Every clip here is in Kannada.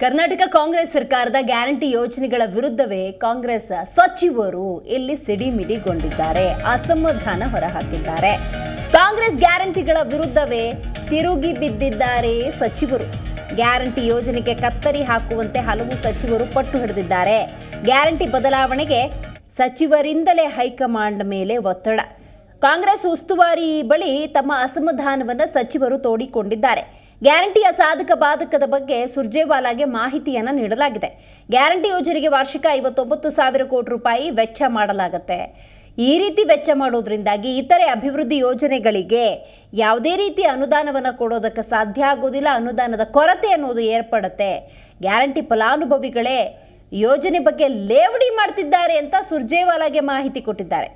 ಕರ್ನಾಟಕ ಕಾಂಗ್ರೆಸ್ ಸರ್ಕಾರದ ಗ್ಯಾರಂಟಿ ಯೋಜನೆಗಳ ವಿರುದ್ಧವೇ ಕಾಂಗ್ರೆಸ್ ಸಚಿವರು ಇಲ್ಲಿ ಸಿಡಿಮಿಡಿಗೊಂಡಿದ್ದಾರೆ, ಅಸಮಾಧಾನ ಹೊರಹಾಕಿದ್ದಾರೆ. ಕಾಂಗ್ರೆಸ್ ಗ್ಯಾರಂಟಿಗಳ ವಿರುದ್ಧವೇ ತಿರುಗಿ ಬಿದ್ದಿದ್ದಾರೆ ಸಚಿವರು. ಗ್ಯಾರಂಟಿ ಯೋಜನೆಗೆ ಕತ್ತರಿ ಹಾಕುವಂತೆ ಹಲವು ಸಚಿವರು ಪಟ್ಟು ಹಿಡಿದಿದ್ದಾರೆ. ಗ್ಯಾರಂಟಿ ಬದಲಾವಣೆಗೆ ಸಚಿವರಿಂದಲೇ ಹೈಕಮಾಂಡ್ ಮೇಲೆ ಒತ್ತಡ. ಕಾಂಗ್ರೆಸ್ ಉಸ್ತುವಾರಿ ಬಳಿ ತಮ್ಮ ಅಸಮಾಧಾನವನ್ನು ಸಚಿವರು ತೋಡಿಕೊಂಡಿದ್ದಾರೆ. ಗ್ಯಾರಂಟಿಯ ಸಾಧಕ ಬಾಧಕದ ಬಗ್ಗೆ ಸುರ್ಜೇವಾಲಾಗೆ ಮಾಹಿತಿಯನ್ನು ನೀಡಲಾಗಿದೆ. ಗ್ಯಾರಂಟಿ ಯೋಜನೆಗೆ ವಾರ್ಷಿಕ 59,000 ಕೋಟಿ ರೂಪಾಯಿ ವೆಚ್ಚ ಮಾಡಲಾಗುತ್ತೆ. ಈ ರೀತಿ ವೆಚ್ಚ ಮಾಡೋದ್ರಿಂದಾಗಿ ಇತರೆ ಅಭಿವೃದ್ಧಿ ಯೋಜನೆಗಳಿಗೆ ಯಾವುದೇ ರೀತಿ ಅನುದಾನವನ್ನು ಕೊಡೋದಕ್ಕೆ ಸಾಧ್ಯ ಆಗೋದಿಲ್ಲ. ಅನುದಾನದ ಕೊರತೆ ಅನ್ನೋದು ಏರ್ಪಡುತ್ತೆ. ಗ್ಯಾರಂಟಿ ಫಲಾನುಭವಿಗಳೇ ಯೋಜನೆ ಬಗ್ಗೆ ಲೇವಡಿ ಮಾಡ್ತಿದ್ದಾರೆ ಅಂತ ಸುರ್ಜೇವಾಲಾಗೆ ಮಾಹಿತಿ ಕೊಟ್ಟಿದ್ದಾರೆ.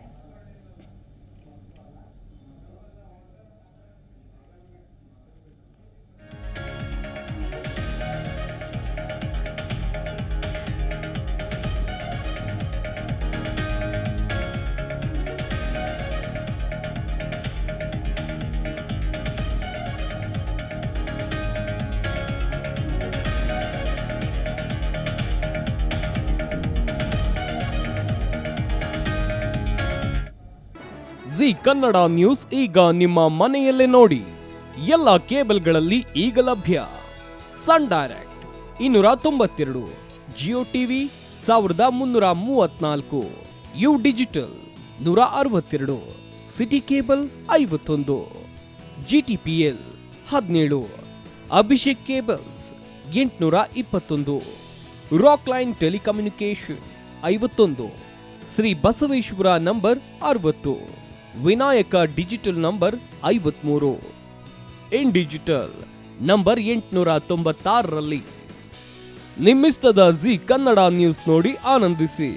ಜಿ ಕನ್ನಡ ನ್ಯೂಸ್ ಈಗ ನಿಮ್ಮ ಮನೆಯಲ್ಲೇ ನೋಡಿ. ಎಲ್ಲ ಕೇಬಲ್ಗಳಲ್ಲಿ ಈಗ ಲಭ್ಯ. Sun Direct 292, Jio TV 1334, U digital 162, city cable 51, GTPL 17, Abhishek cables 821, rock line telecommunication 51, Shri Basaveshwara number 60, Vinayaka digital number 53, in digital number 896ರಲ್ಲಿ. ನಿಮ್ಮಿಸ್ತದ ಜಿ ಕನ್ನಡ ನ್ಯೂಸ್ ನೋಡಿ ಆನಂದಿಸಿ.